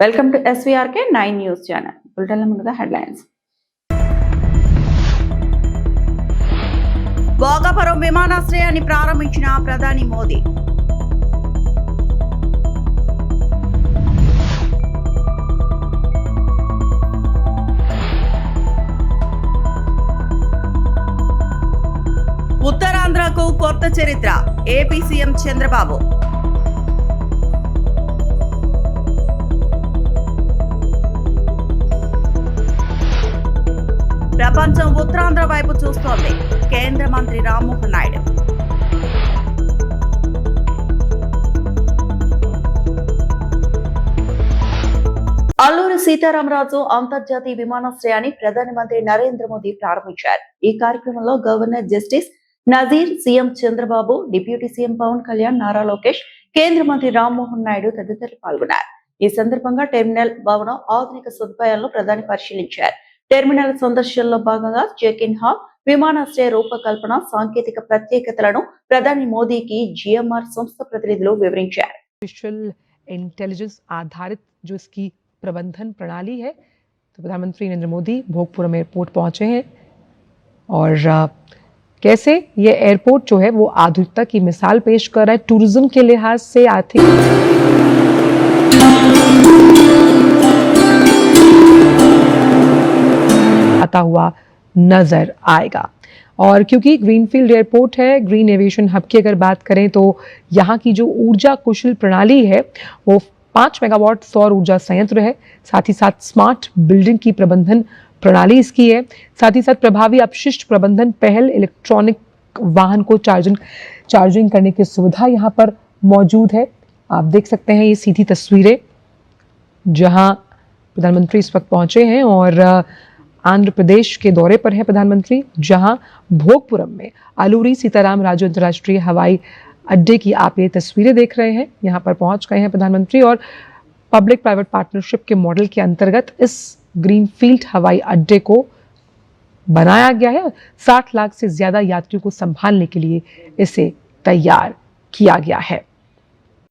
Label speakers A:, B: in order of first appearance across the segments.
A: Welcome to SVRK 9 news channel. బులెటిన్ల ముందుగా headlines. Bhogapuram విమానాశ్రయాన్ని ప్రారంభించిన ప్రధాని మోదీ. ఉత్తరాంధ్రకు కొత్త చరిత్ర, ఏపీ సీఎం చంద్రబాబు. ప్రపంచం ఉత్తరాంధ్ర వైపు చూస్తోంది, కేంద్ర మంత్రి రామ్మోహన్ నాయుడు. అల్లూరి సీతారామరాజు అంతర్జాతీయ విమానాశ్రయాన్ని ప్రధానమంత్రి నరేంద్ర మోదీ ప్రారంభించారు. ఈ కార్యక్రమంలో governor justice Nazeer, CM Chandrababu, deputy CM Pawan Kalyan, Nara Lokesh, కేంద్ర మంత్రి రామ్మోహన్ నాయుడు తదితరులు పాల్గొన్నారు. ఈ సందర్భంగా టెర్మినల్ భవనం ఆధునిక సదుపాయాలను ప్రధాని పరిశీలించారు. టెర్మినల్ సందర్శనలో భాగంగా చెక్ ఇన్ హాల్, విమానాశ్రయ రూపకల్పన, సాంకేతిక ప్రత్యేకతలను ప్రధాని మోదీకి GMR సంస్థ ప్రతినిధులు వివరించారు.
B: आर्टिफिशियल इंटेलिजेंस आधारित जो इसकी प्रबंधन प्रणाली है, तो प्रधानमंत्री नरेंद्र मोदी भोगपुरम एयरपोर्ट पहुंचे हैं और कैसे ये एयरपोर्ट जो है वो आधुनिकता की मिसाल पेश कर रहा है, टूरिज्म के लिहाज से आर्थिक आता हुआ नजर आएगा। और क्योंकि ग्रीनफील्ड एयरपोर्ट है, ग्रीन एविएशन हब की अगर बात करें तो यहाँ की जो ऊर्जा कुशल प्रणाली है वो 5 मेगावाट सौर ऊर्जा संयंत्र है। साथ ही साथ स्मार्ट बिल्डिंग की प्रबंधन प्रणाली इसकी है। साथ ही साथ प्रभावी अपशिष्ट प्रबंधन पहल, इलेक्ट्रॉनिक वाहन को चार्जिंग करने की सुविधा यहाँ पर मौजूद है। आप देख सकते हैं ये सीधी तस्वीरें जहाँ प्रधानमंत्री इस वक्त पहुंचे हैं और आंध्र प्रदेश के दौरे पर है प्रधानमंत्री, जहां भोगपुरम में अल्लूरी सीताराम राजू अंतर्राष्ट्रीय हवाई अड्डे की आप ये तस्वीरें देख रहे हैं। यहां पर पहुंच गए हैं प्रधानमंत्री और पब्लिक प्राइवेट पार्टनरशिप के मॉडल के अंतर्गत इस ग्रीनफील्ड हवाई अड्डे को बनाया गया है। 60 लाख से ज्यादा यात्रियों को संभालने के लिए इसे तैयार किया गया है।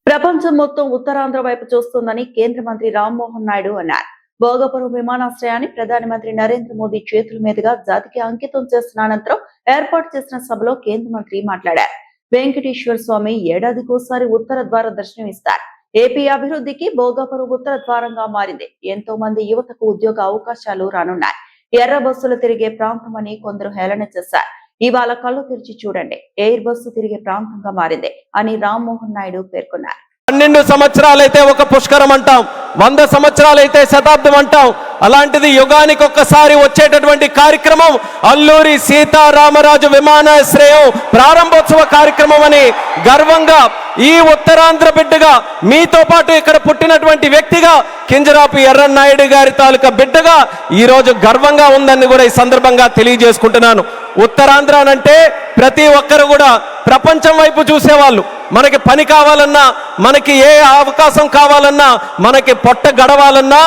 A: ప్రపంచం మొత్తం ఉత్తరాంధ్ర వైపు చూస్తోందని కేంద్ర మంత్రి రామ్మోహన్ నాయుడు అన్నారు. భోగాపురం విమానాశ్రయాన్ని ప్రధానమంత్రి నరేంద్ర మోదీ చేతుల మీదుగా జాతికి అంకితం చేసిన అనంతరం ఏర్పాటు చేసిన సభలో కేంద్ర మంత్రి మాట్లాడారు. వెంకటేశ్వర స్వామి ఏడాదికోసారి ఉత్తర ద్వార దర్శనం ఇస్తారు. ఏపీ అభివృద్ధికి భోగాపురం ఉత్తర ద్వారంగా మారింది. ఎంతో మంది యువతకు ఉద్యోగ అవకాశాలు రానున్నాయి. ఎర్ర బస్సులు తిరిగే ప్రాంతం అని కొందరు హేళన చేశారు. ఇవాళ కళ్ళు తెరిచి చూడండి, ఎయిర్ బస్సు తిరిగే ప్రాంతంగా మారింది అని రామ్మోహన్ నాయుడు పేర్కొన్నారు.
C: 12 సంవత్సరాలైతే ఒక పుష్కరం అంటాం, 100 సంవత్సరాలైతే శతాబ్దం అంటాం. అలాంటిది యుగానికి ఒక్కసారి వచ్చేటటువంటి కార్యక్రమం అల్లూరి సీతారామరాజు విమానాశ్రయం ప్రారంభోత్సవ కార్యక్రమం అని గర్వంగా ఈ ఉత్తరాంధ్ర బిడ్డగా, మీతో పాటు ఇక్కడ పుట్టినటువంటి వ్యక్తిగా, కింజరాపు ఎర్రన్నాయుడు గారి తాలూకా బిడ్డగా ఈ రోజు గర్వంగా ఉందని కూడా ఈ సందర్భంగా తెలియజేసుకుంటున్నాను. ఉత్తరాంధ్ర అంటే ప్రతి ఒక్కరు కూడా ప్రపంచం వైపు చూసేవాళ్ళు. మనకి పని కావాలన్నా, మనకి ఏ అవకాశం కావాలన్నా, మనకి పొట్ట గడవాలన్నా,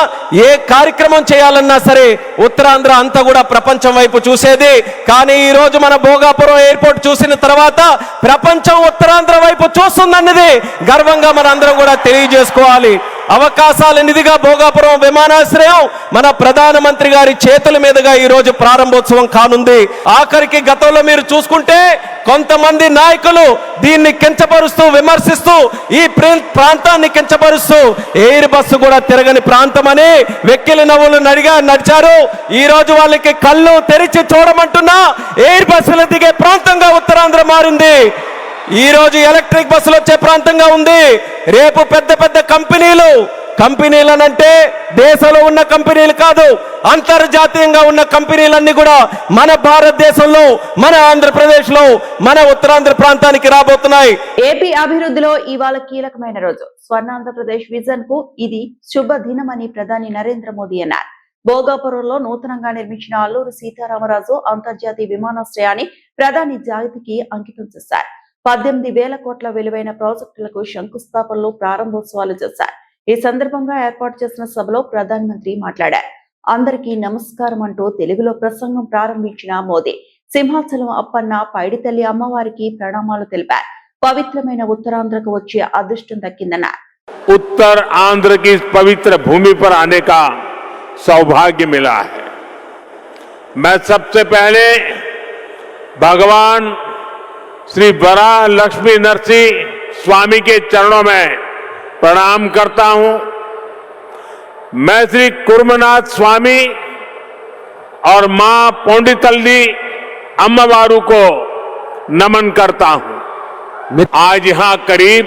C: ఏ కార్యక్రమం చేయాలన్నా సరే ఉత్తరాంధ్ర అంతా కూడా ప్రపంచం వైపు చూసేది. కానీ ఈ రోజు మన భోగాపురం ఎయిర్పోర్ట్ చూసిన తర్వాత ప్రపంచం ఉత్తరాంధ్ర వైపు చూస్తుందన్నది గర్వంగా మన అందరం కూడా తెలియజేసుకోవాలి. అవకాశాల నిధిగా భోగాపురం విమానాశ్రయం మన ప్రధానమంత్రి గారి చేతుల మీదుగా ఈ రోజు ప్రారంభోత్సవం కానుంది. ఆఖరికి గతంలో మీరు చూసుకుంటే కొంతమంది నాయకులు దీన్ని కించపరుస్తూ, విమర్శిస్తూ, ఈ ప్రాంతాన్ని కించపరుస్తూ ఎయిర్ బస్సు కూడా తిరగని ప్రాంతమని వెక్కిలి నవ్వులు నడిచారు. ఈ రోజు వాళ్ళకి కళ్ళు తెరిచి చూడమంటున్నా ఎయిర్ బస్సులు దిగే ప్రాంతంగా ఉత్తరాంధ్ర మారింది. ఈ రోజు ఎలక్ట్రిక్ బస్సులు వచ్చే ప్రాంతంగా ఉంది. రేపు పెద్ద పెద్ద కంపెనీలనంటే దేశంలో ఉన్న కంపెనీలు కాదు, అంతర్జాతీయంగా ఉన్న కంపెనీలన్నీ కూడా మన భారతదేశంలో, మన ఆంధ్రప్రదేశ్ లో, మన ఉత్తరాంధ్ర ప్రాంతానికి రాబోతున్నాయి.
A: ఏపీ అభివృద్ధిలో ఇవాళ కీలకమైన రోజు. స్వర్ణాంధ్రప్రదేశ్ విజన్ కు ఇది శుభ దినమని ప్రధాని నరేంద్ర మోదీ అన్నారు. భోగాపురంలో నూతనంగా నిర్మించిన అల్లూరి సీతారామరాజు అంతర్జాతీయ విమానాశ్రయాన్ని ప్రధాని జాతికి అంకితం చేశారు. 18,000 కోట్ల విలువైన ప్రాజెక్టులకు శంకుస్థాపనలు, ప్రారంభోత్సవాలు చేశారు. ఈ సందర్భంగా ఏర్పాటు చేసిన సభలో ప్రధానమంత్రి మాట్లాడారు. అందరికీ నమస్కారం అంటూ తెలుగులో ప్రసంగం ప్రారంభించిన మోదీ సింహాచలం అప్పన్న, పైడితల్లి అమ్మవారికి ప్రణామాలు తెలిపారు. పవిత్రమైన ఉత్తరాంధ్రకు వచ్చే అదృష్టం దక్కిందన్నారు.
D: उत्तर आंध्र की इस पवित्र भूमि पर आने का सौभाग्य मिला है। मैं सबसे पहले भगवान श्री वराह लक्ष्मी नरसिंह स्वामी के चरणों में प्रणाम करता हूं। मैं श्री कुर्मनाथ स्वामी और मां पोंडितल्ली अम्मवारू को नमन करता हूं। आज यहां करीब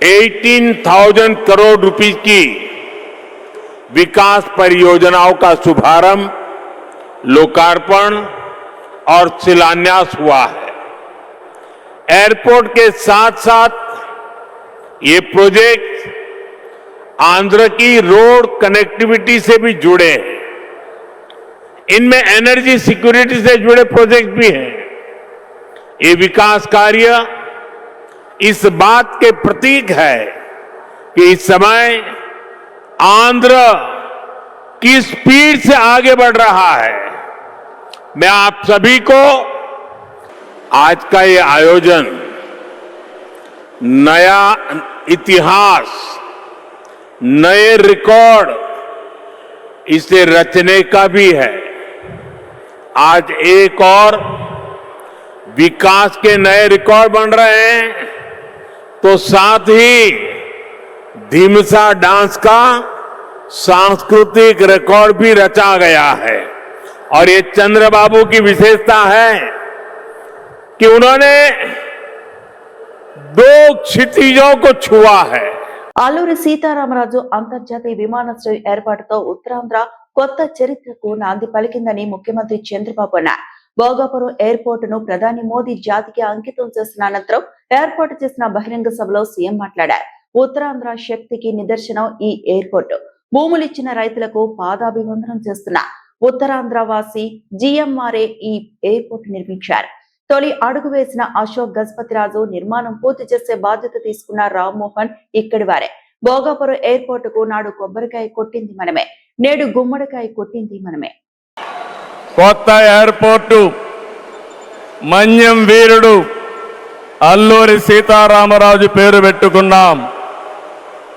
D: 18,000 करोड़ रुपीस की विकास परियोजनाओं का शुभारंभ, लोकार्पण और शिलान्यास हुआ है। एयरपोर्ट के साथ साथ ये प्रोजेक्ट आंध्र की रोड कनेक्टिविटी से भी जुड़े हैं। इनमें एनर्जी सिक्योरिटी से जुड़े प्रोजेक्ट भी हैं। ये विकास कार्य इस बात के प्रतीक है कि इस समय आंध्र की स्पीड से आगे बढ़ रहा है। मैं आप सभी को आज का ये आयोजन नया इतिहास, नए रिकॉर्ड इसे रचने का भी है। आज एक और विकास के नए रिकॉर्ड बन रहे हैं, तो साथ ही धीमसा डांस का सांस्कृतिक रिकॉर्ड भी रचा गया है। और ये चंद्रबाबू की विशेषता है कि उन्होंने 2 क्षितिजों को छुआ है।
A: అల్లూరి సీతారామరాజు అంతర్జాతీయ విమానాశ్రయం ఏర్పాటుతో ఉత్తరాంధ్ర కొత్త చరిత్రకు నాంది పలికిందని ముఖ్యమంత్రి చంద్రబాబు అన్నారు. భోగాపురం ఎయిర్పోర్ట్ ను ప్రధాని మోదీ జాతికి అంకితం చేసిన అనంతరం ఏర్పాటు చేసిన బహిరంగ సభలో సీఎం మాట్లాడారు. ఉత్తరాంధ్ర శక్తికి నిదర్శనం ఈ ఎయిర్పోర్ట్. భూములిచ్చిన రైతులకు పాదాభివందనం చేస్తున్న ఉత్తరాంధ్ర వాసి జిఎంఆర్ఏ ఈ ఎయిర్పోర్ట్ నిర్మించారు. తొలి అడుగు వేసిన అశోక్ గజపతిరాజు నిర్మాణం పూర్తి చేసే బాధ్యత తీసుకున్న రామ్మోహన్ ఇక్కడి వారే. భోగాపురం ఎయిర్పోర్ట్ కు నాడు కొబ్బరికాయ కొట్టింది మనమే, నేడు గుమ్మడికాయ కొట్టింది మనమే.
C: కొత్త ఎయిర్పోర్టు మన్యం వీరుడు అల్లూరి సీతారామరాజు పేరు పెట్టుకున్నాం.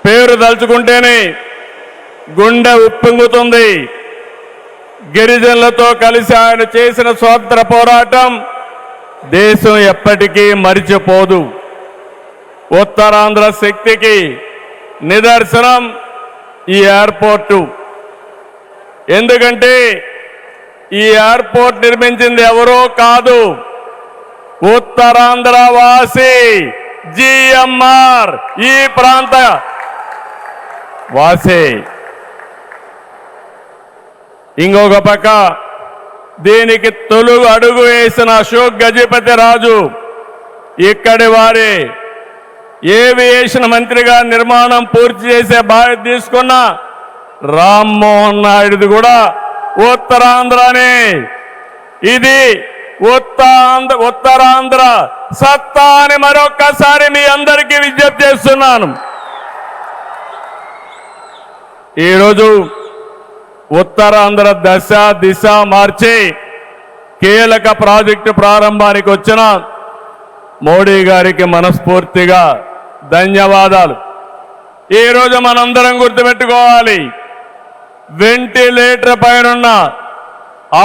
C: పేరు తలుచుకుంటేనే గుండె ఉప్పొంగుతుంది. గిరిజనులతో కలిసి ఆయన చేసిన స్వాతంత్ర పోరాటం దేశం ఎప్పటికీ మరిచిపోదు. ఉత్తరాంధ్ర శక్తికి నిదర్శనం ఈ ఎయిర్పోర్టు. ఎందుకంటే ఈ ఎయిర్పోర్ట్ నిర్మించింది ఎవరో కాదు, ఉత్తరాంధ్ర వాసి జిఎంఆర్, ఈ ప్రాంత వాసి. ఇంకొక పక్క దీనికి తొలి అడుగు వేసిన అశోక్ గజపతి రాజు ఇక్కడి వారే. ఏవియేషన్ మంత్రిగా నిర్మాణం పూర్తి చేసే బాధ్యత తీసుకున్న రామ్మోహన్ నాయుడుది కూడా ఉత్తరాంధ్రనే. ఇది ఉత్తరాంధ్ర సత్తా అని మరొక్కసారి మీ అందరికీ విజ్ఞప్తి చేస్తున్నాను. ఈరోజు ఉత్తరాంధ్ర దశ దిశ మార్చి కీలక ప్రాజెక్టు ప్రారంభానికి వచ్చిన మోడీ గారికి మనస్ఫూర్తిగా ధన్యవాదాలు. ఈరోజు మనందరం గుర్తుపెట్టుకోవాలి, వెంటిలేటర్ పైనున్న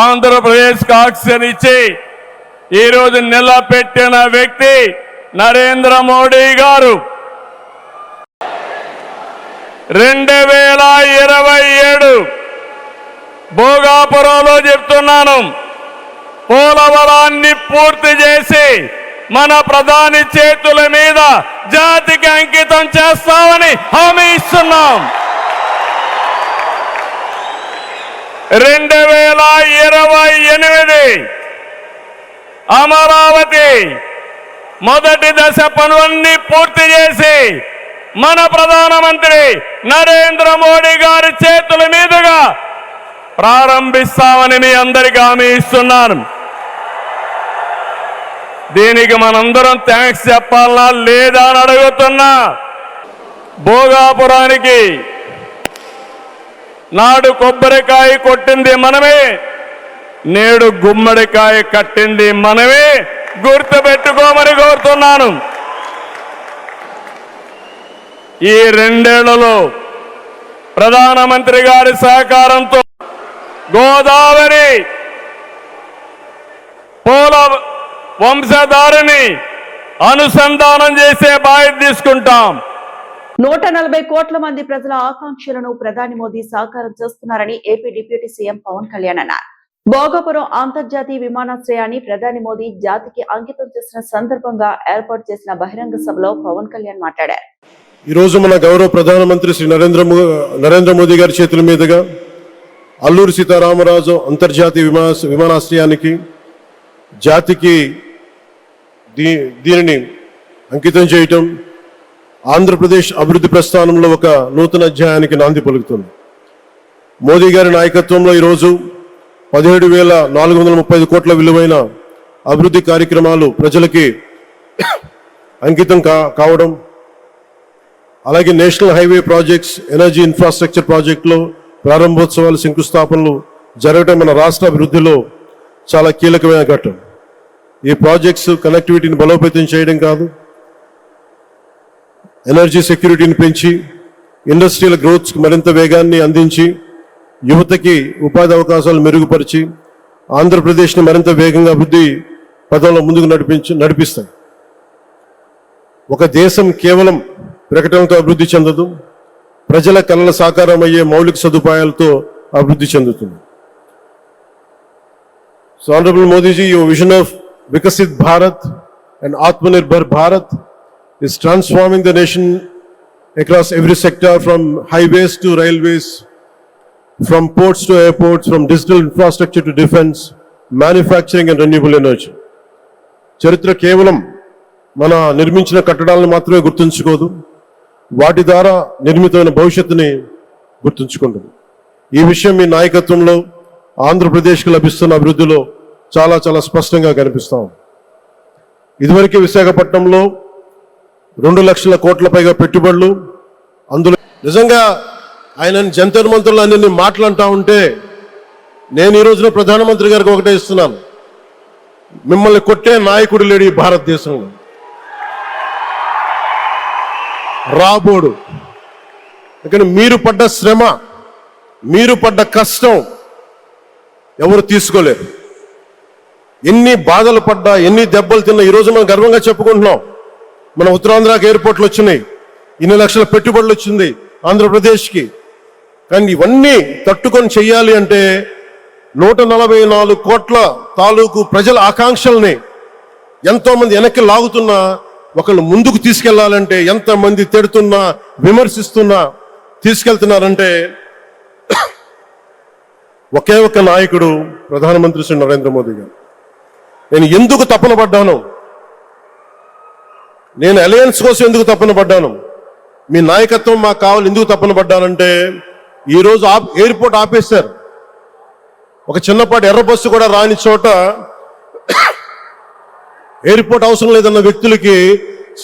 C: ఆంధ్రప్రదేశ్కి ఆక్సిజన్ ఇచ్చి ఈరోజు నిలబెట్టిన వ్యక్తి నరేంద్ర మోడీ గారు. 2027 భోగాపురంలో చెప్తున్నాను, పోలవరాన్ని పూర్తి చేసి మన ప్రధాని చేతుల మీద జాతికి అంకితం చేస్తామని హామీ ఇస్తున్నాం. 2028 అమరావతి మొదటి దశ పనులన్నీ పూర్తి చేసి మన ప్రధానమంత్రి నరేంద్ర మోడీ గారి చేతుల మీదుగా ప్రారంభిస్తామని మీ అందరికీ హామీ ఇస్తున్నాను. దీనికి మనందరం థ్యాంక్స్ చెప్పాలనా లేదా అని అడుగుతున్నా. భోగాపురానికి నాడు కొబ్బరికాయ కొట్టింది మనమే, నేడు గుమ్మడికాయ కట్టింది మనమే. గుర్తుపెట్టుకోమని కోరుతున్నాను.
D: ఈ 2 ఏళ్లలో ప్రధానమంత్రి గారి సహకారంతో గోదావరి పోల వంశధారిని అనుసంధానం చేసే బాధ్యత తీసుకుంటాం.
A: 140 కోట్ల మంది ప్రజల ఆకాంక్షలను ప్రధాని మోదీ సాకారం చేస్తున్నారని AP deputy CM Pawan Kalyan అన్నారు. భోగాపురం అంతర్జాతీయ విమానాశ్రయాన్ని ప్రధాని మోదీ జాతికి అంకితం చేసిన సందర్భంగా ఏర్పాటు చేసిన బహిరంగ సభలో పవన్ కళ్యాణ్ మాట్లాడారు.
E: ఈ రోజు మన గౌరవ ప్రధానమంత్రి శ్రీ నరేంద్ర మోదీ గారి చేతుల మీదుగా అల్లూరి సీతారామరాజు అంతర్జాతీయ విమానాశ్రయానికి జాతికి దీనిని అంకితం చేయటం ఆంధ్రప్రదేశ్ అభివృద్ధి ప్రస్థానంలో ఒక నూతన అధ్యాయానికి నాంది పలుకుతుంది. మోదీ గారి నాయకత్వంలో ఈరోజు 17,435 కోట్ల విలువైన అభివృద్ధి కార్యక్రమాలు ప్రజలకి అంకితం కావడం, అలాగే national highway projects, energy infrastructure ప్రాజెక్టులో ప్రారంభోత్సవాలు, శంకుస్థాపనలు జరగడం మన రాష్ట్ర అభివృద్ధిలో చాలా కీలకమైన ఘట్టం. ఈ ప్రాజెక్ట్స్ కనెక్టివిటీని బలోపేతం చేయడం కాదు, ఎనర్జీ సెక్యూరిటీని పెంచి ఇండస్ట్రియల్ గ్రోత్కి మరింత వేగాన్ని అందించి యువతకి ఉపాధి అవకాశాలు మెరుగుపరిచి ఆంధ్రప్రదేశ్ని మరింత వేగంగా అభివృద్ధి పదంలో ముందుకు నడిపిస్తాయి. ఒక దేశం కేవలం ప్రకటనతో అభివృద్ధి చెందదు, ప్రజల కళల సాకారం అయ్యే మౌలిక సదుపాయాలతో అభివృద్ధి చెందుతుంది. So Honorable Modi ji, your vision of Vikasit Bharat and Atmanirbhar Bharat is transforming the nation across every sector, from highways to railways, from ports to airports, from digital infrastructure to defense, manufacturing and renewable energy. చరిత్ర కేవలం మన నిర్మించిన కట్టడాలను మాత్రమే గుర్తుంచుకోదు, వాటి ద్వారా నిర్మితమైన భవిష్యత్తుని గుర్తుంచుకుంటుంది. ఈ విషయం మీ నాయకత్వంలో ఆంధ్రప్రదేశ్కి లభిస్తున్న అభివృద్ధిలో చాలా చాలా స్పష్టంగా కనిపిస్తాం. ఇదివరకే విశాఖపట్నంలో 2 లక్షల కోట్ల పైగా పెట్టుబడులు, అందులో నిజంగా ఆయన జంతర్ మంత్రులు అన్ని మాట్లాడుతూ ఉంటే నేను ఈ రోజున ప్రధానమంత్రి గారికి ఒకటే ఇస్తున్నాను, మిమ్మల్ని కొట్టే నాయకుడు లేడు ఈ భారతదేశంలో. రాబోడు. ఇక్కడ మీరు పడ్డ శ్రమ, మీరు పడ్డ కష్టం ఎవరు తీసుకోలేరు. ఎన్ని బాధలు పడ్డా, ఎన్ని దెబ్బలు తిన్నా ఈరోజు మనం గర్వంగా చెప్పుకుంటున్నాం. మన ఉత్తరాంధ్రకి ఎయిర్పోర్ట్లు వచ్చినాయి, ఇన్ని లక్షల పెట్టుబడులు వచ్చింది ఆంధ్రప్రదేశ్కి. కానీ ఇవన్నీ తట్టుకొని చెయ్యాలి అంటే 144 కోట్ల తాలూకు ప్రజల ఆకాంక్షల్ని ఎంతోమంది వెనక్కి లాగుతున్నా, ఒకళ్ళు ముందుకు తీసుకెళ్లాలంటే ఎంతమంది తిడుతున్నా, విమర్శిస్తున్నా తీసుకెళ్తున్నారంటే ఒకే ఒక్క నాయకుడు ప్రధానమంత్రి శ్రీ నరేంద్ర మోదీ గారు. నేను ఎందుకు తపన పడ్డాను, నేను అలయన్స్ కోసం ఎందుకు తపన పడ్డాను, మీ నాయకత్వం మాకు కావాలి ఎందుకు తపన పడ్డానంటే, ఈరోజు ఎయిర్పోర్ట్ ఆపేశారు. ఒక చిన్నపాటి ఎర్ర బస్సు కూడా రాని చోట ఎయిర్పోర్ట్ అవసరం లేదన్న వ్యక్తులకి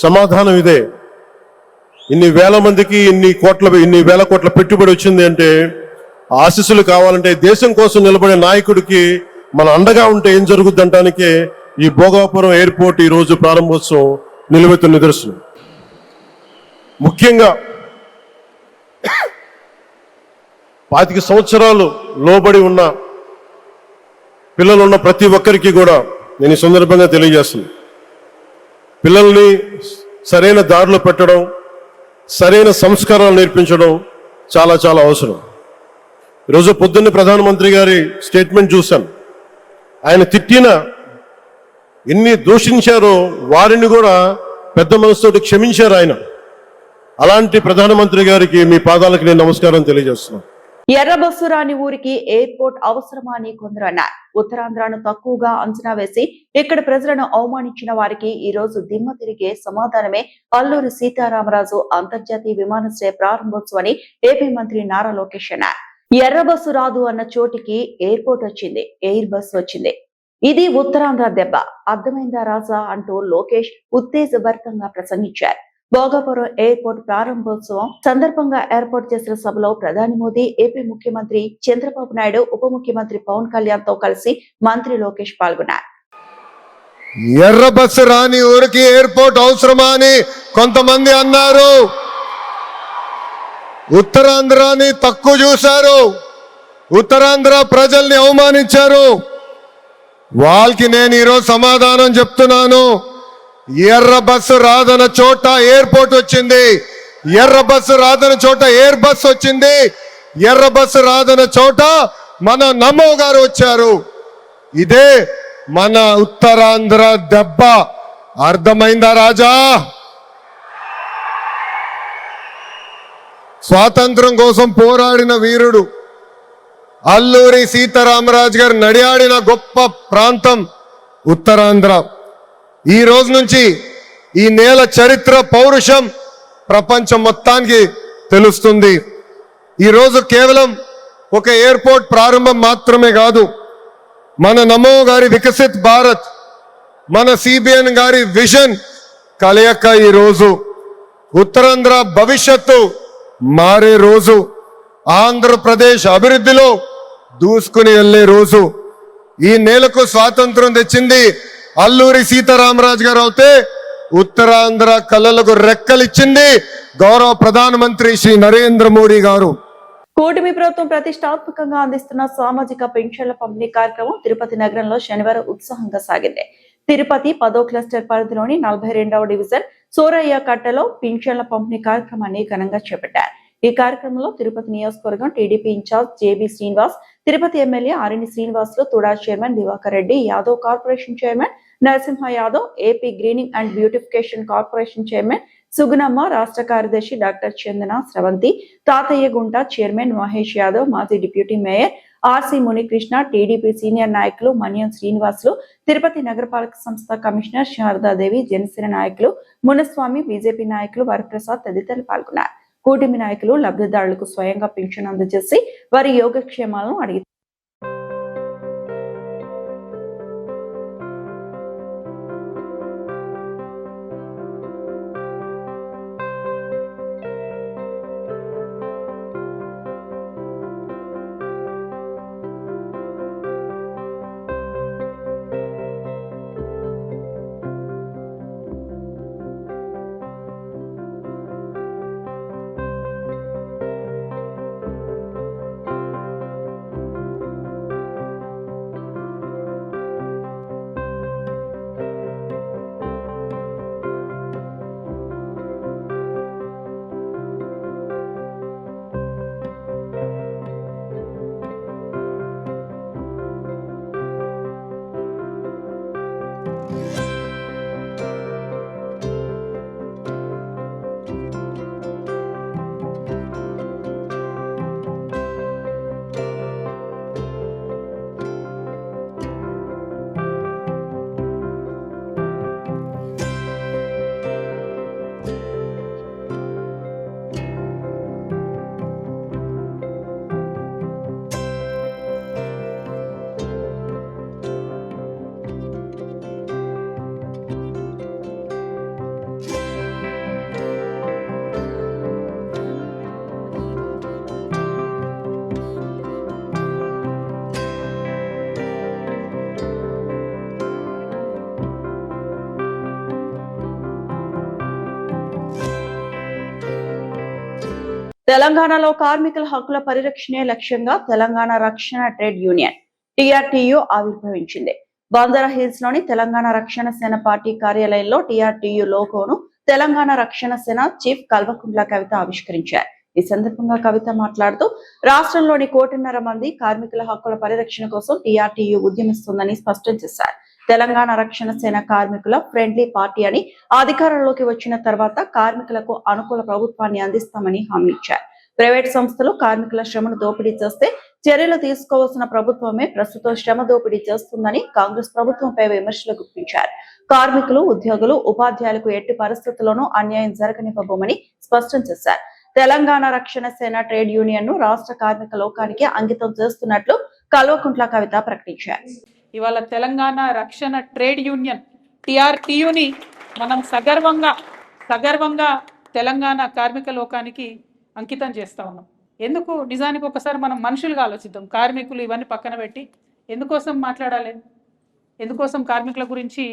E: సమాధానం ఇదే. ఇన్ని వేల మందికి ఇన్ని వేల కోట్ల పెట్టుబడి వచ్చింది అంటే ఆశీస్సులు కావాలంటే, దేశం కోసం నిలబడే నాయకుడికి మన అండగా ఉంటే ఏం జరుగుద్ది అంటానికే ఈ భోగాపురం ఎయిర్పోర్ట్ ఈ రోజు ప్రారంభోత్సవం నిలువెత్తు నిదర్శనం. ముఖ్యంగా 25 సంవత్సరాలు లోబడి ఉన్న పిల్లలు ఉన్న ప్రతి ఒక్కరికి కూడా నేను ఈ సందర్భంగా తెలియజేస్తున్నాను, పిల్లల్ని సరైన దారిలో పెట్టడం, సరైన సంస్కారాలు నేర్పించడం చాలా చాలా అవసరం. ఈరోజు పొద్దున్నే ప్రధానమంత్రి గారి స్టేట్మెంట్ చూశాను. ఆయన తిట్టిన, ఎన్ని దూషించారో వారిని కూడా పెద్ద మనసుతోటి క్షమించారు ఆయన. అలాంటి ప్రధానమంత్రి గారికి మీ పాదాలకు నేను నమస్కారం తెలియజేస్తున్నాను.
A: ఎర్ర బస్సు రాని ఊరికి ఎయిర్పోర్ట్ అవసరమా అని కొందరు అన్నారు. ఉత్తరాంధ్రను తక్కువగా అంచనా వేసి ఇక్కడ ప్రజలను అవమానించిన వారికి ఈ రోజు దిమ్మ తిరిగే సమాధానమే అల్లూరి సీతారామరాజు అంతర్జాతీయ విమానాశ్రయ ప్రారంభోత్సవం అని ఏపీ మంత్రి నారా లోకేష్ అన్నారు. ఎర్ర బస్సు రాదు అన్న చోటికి ఎయిర్పోర్ట్ వచ్చింది, ఎయిర్ బస్ వచ్చింది. ఇది ఉత్తరాంధ్ర దెబ్బ, అర్థమైందా రాజా అంటూ లోకేష్ ఉత్తేజభరితంగా ప్రసంగించారు. భోగాపురం ఎయిర్పోర్ట్ ప్రారంభోత్సవం సందర్భంగా ఏర్పాటు చేసిన సభలో ప్రధాని మోదీ, ఏపీ ముఖ్యమంత్రి చంద్రబాబు నాయుడు, ఉప ముఖ్యమంత్రి పవన్ కళ్యాణ్ తో కలిసి మంత్రి లోకేష్ పాల్గొన్నారు.
F: ఎర్ర బస్సు రాని ఊరికి ఎయిర్పోర్ట్ అవసరమా అని కొంతమంది అన్నారు. ఉత్తరాంధ్రాని తక్కువ చూశారు, ఉత్తరాంధ్ర ప్రజల్ని అవమానించారు. వాళ్ళకి నేను ఈరోజు సమాధానం చెప్తున్నాను. ఎర్ర బస్సు రాదన్న చోట ఎయిర్పోర్ట్ వచ్చింది, ఎర్ర బస్సు రాదన్న చోట ఎయిర్ బస్ వచ్చింది, ఎర్ర బస్సు రాదన్న చోట మన నమో గారు వచ్చారు. ఇదే మన ఉత్తరాంధ్ర దెబ్బ. అర్థమైందా రాజా? స్వాతంత్రం కోసం పోరాడిన వీరుడు అల్లూరి సీతారామరాజు గారు నడియాడిన గొప్ప ప్రాంతం ఉత్తరాంధ్ర. ఈ రోజు నుంచి ఈ నేల చరిత్ర, పౌరుషం ప్రపంచం మొత్తానికి తెలుస్తుంది. ఈరోజు కేవలం ఒక ఎయిర్పోర్ట్ ప్రారంభం మాత్రమే కాదు, మన నమో గారి వికసిత్ భారత్, మన సిబిఎన్ గారి విజన్ కలయిక ఈ రోజు ఉత్తరాంధ్ర భవిష్యత్తు మారే రోజు, ఆంధ్రప్రదేశ్ అభివృద్ధిలో దూసుకుని వెళ్లే రోజు. ఈ నేలకు స్వాతంత్రం తెచ్చింది అల్లూరి సీతారామరాజు గారు అవుతే, ఉత్తరాంధ్ర కళలకు రెక్కలిచ్చింది గౌరవ ప్రధానమంత్రి శ్రీ నరేంద్ర మోడీ గారు.
A: కూటమి ప్రభుత్వం ప్రతిష్టాత్మకంగా అందిస్తున్న సామాజిక పెన్షన్ల పంపిణీ కార్యక్రమం తిరుపతి నగరంలో శనివారం ఉత్సాహంగా సాగింది. తిరుపతి 10వ క్లస్టర్ పరిధిలోని 42వ డివిజన్ సూరయ్య కట్టలో పింఛన్ల పంపిణీ కార్యక్రమాన్ని ఘనంగా చేపట్టారు. ఈ కార్యక్రమంలో తిరుపతి నియోజకవర్గం TDP incharge JB Srinivas, Tirupati MLA Arani Srinivasulu, TUDA chairman Diwakar Reddy, Yadav corporation chairman Narasimha Yadav, AP greening and beautification corporation chairman Sugunamma, రాష్ట్ర కార్యదర్శి డాక్టర్ చందన స్రవంతి, తాతయ్యగుంట చైర్మన్ మహేష్ యాదవ్, మాజీ deputy mayor RC Munikrishna, TDP senior నాయకులు మన్యం శ్రీనివాసులు, తిరుపతి నగరపాలక సంస్థ కమిషనర్ శారదాదేవి, జనసేన నాయకులు మునస్వామి, బీజేపీ నాయకులు వరప్రసాద్ తదితరులు పాల్గొన్నారు. కూటమి నాయకులు లబ్ధిదారులకు స్వయంగా పింఛన్ అందజేసి వారి యోగక్షేమాలను అడిగి తెలంగాణలో కార్మికుల హక్కుల పరిరక్షణే లక్ష్యంగా తెలంగాణ రక్షణ ట్రేడ్ యూనియన్ టీఆర్టీయూ ఆవిర్భవించింది. బంజారా హిల్స్ లోని తెలంగాణ రక్షణ సేన పార్టీ కార్యాలయంలో టీఆర్టీయూ లోగోను తెలంగాణ రక్షణ సేన చీఫ్ కల్వకుంట్ల కవిత ఆవిష్కరించారు. ఈ సందర్భంగా కవిత మాట్లాడుతూ రాష్ట్రంలోని 1.5 కోటి మంది కార్మికుల హక్కుల పరిరక్షణ కోసం టీఆర్టీయూ ఉద్యమిస్తుందని స్పష్టం చేశారు. తెలంగాణ రక్షణ సేన కార్మికుల ఫ్రెండ్లీ పార్టీ అని, అధికారంలోకి వచ్చిన తర్వాత కార్మికులకు అనుకూల ప్రభుత్వాన్ని అందిస్తామని హామీ ఇచ్చారు. ప్రైవేట్ సంస్థలు కార్మికుల శ్రమను దోపిడీ చేస్తే చర్యలు తీసుకోవాల్సిన ప్రభుత్వమే ప్రస్తుతం శ్రమ దోపిడీ చేస్తుందని కాంగ్రెస్ ప్రభుత్వంపై విమర్శలు గుప్పించారు. కార్మికులు, ఉద్యోగులు, ఉపాధ్యాయులకు ఎట్టి పరిస్థితుల్లోనూ అన్యాయం జరగనివ్వబోమని స్పష్టం చేశారు. తెలంగాణ రక్షణ సేన ట్రేడ్ యూనియన్ ను రాష్ట్ర కార్మిక లోకానికి అంకితం చేస్తున్నట్లు కల్వకుంట్ల కవిత ప్రకటించారు.
G: ఇవాళ తెలంగాణ రక్షణ ట్రేడ్ యూనియన్ టీఆర్టీయూని మనం సగర్వంగా తెలంగాణ కార్మిక లోకానికి అంకితం చేస్తా ఉన్నాం. ఎందుకు? నిజానికి ఒకసారి మనం మనుషులుగా ఆలోచిద్దాం. కార్మికులు ఇవన్నీ పక్కన పెట్టి ఎందుకోసం మాట్లాడాలి? ఎందుకోసం కార్మికుల గురించి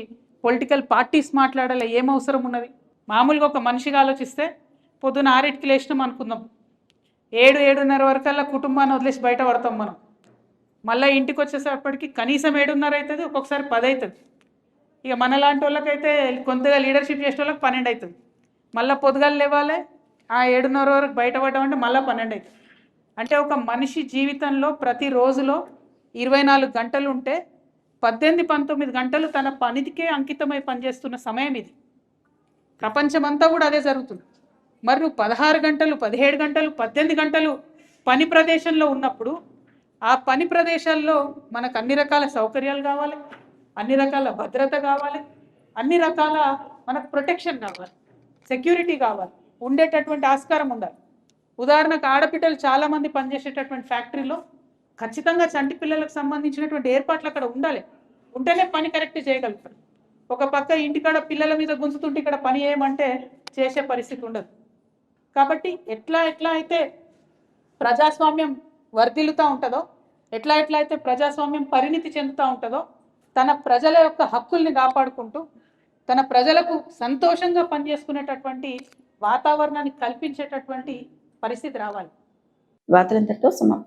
G: పొలిటికల్ పార్టీస్ మాట్లాడాలి? ఏం అవసరం ఉన్నది? మామూలుగా ఒక మనిషిగా ఆలోచిస్తే పొద్దున 6కి లేచినాం అనుకుందాం, 7-7:30 వరకల్లా కుటుంబాన్ని వదిలేసి బయట పడతాం మనం. మళ్ళీ ఇంటికి వచ్చేసేపటికి కనీసం 7:30 అవుతుంది, ఒక్కొక్కసారి 10 అవుతుంది. ఇక మనలాంటి వాళ్ళకైతే కొంతగా లీడర్షిప్ చేసే వాళ్ళకి 12 అవుతుంది. మళ్ళీ పొద్దుగాలు లేవాలి, ఆ 7:30 వరకు బయటపడ్డామంటే మళ్ళీ 12 అవుతుంది. అంటే ఒక మనిషి జీవితంలో ప్రతి రోజులో 24 గంటలు ఉంటే 18-19 గంటలు తన పనికే అంకితమై పనిచేస్తున్న సమయం ఇది. ప్రపంచమంతా కూడా అదే జరుగుతుంది. మరి నువ్వు 16 గంటలు, 17 గంటలు, 18 గంటలు పని ప్రదేశంలో ఉన్నప్పుడు ఆ పని ప్రదేశాల్లో మనకు అన్ని రకాల సౌకర్యాలు కావాలి, అన్ని రకాల భద్రత కావాలి, అన్ని రకాల మనకు ప్రొటెక్షన్ కావాలి, సెక్యూరిటీ కావాలి, ఉండేటటువంటి ఆస్కారం ఉండాలి. ఉదాహరణకు ఆడపిల్లలు చాలామంది పనిచేసేటటువంటి ఫ్యాక్టరీలో ఖచ్చితంగా చంటి పిల్లలకు సంబంధించినటువంటి ఏర్పాట్లు అక్కడ ఉండాలి. ఉంటేనే పని కరెక్ట్ చేయగలుగుతారు. ఒక పక్క ఇంటికాడ పిల్లల మీద గుంజుతుంటే ఇక్కడ పని చేయమంటే చేసే పరిస్థితి ఉండదు. కాబట్టి ఎట్లా అయితే ప్రజాస్వామ్యం వర్ధిల్లుతూ ఉంటుందో, ఎట్లా అయితే ప్రజాస్వామ్యం పరిణితి చెందుతూ ఉంటుందో, తన ప్రజల యొక్క హక్కుల్ని కాపాడుకుంటూ తన ప్రజలకు సంతోషంగా పనిచేసుకునేటటువంటి వాతావరణాన్ని కల్పించేటటువంటి పరిస్థితి రావాలి.
A: వార్తలంతటితో సమాప్తం.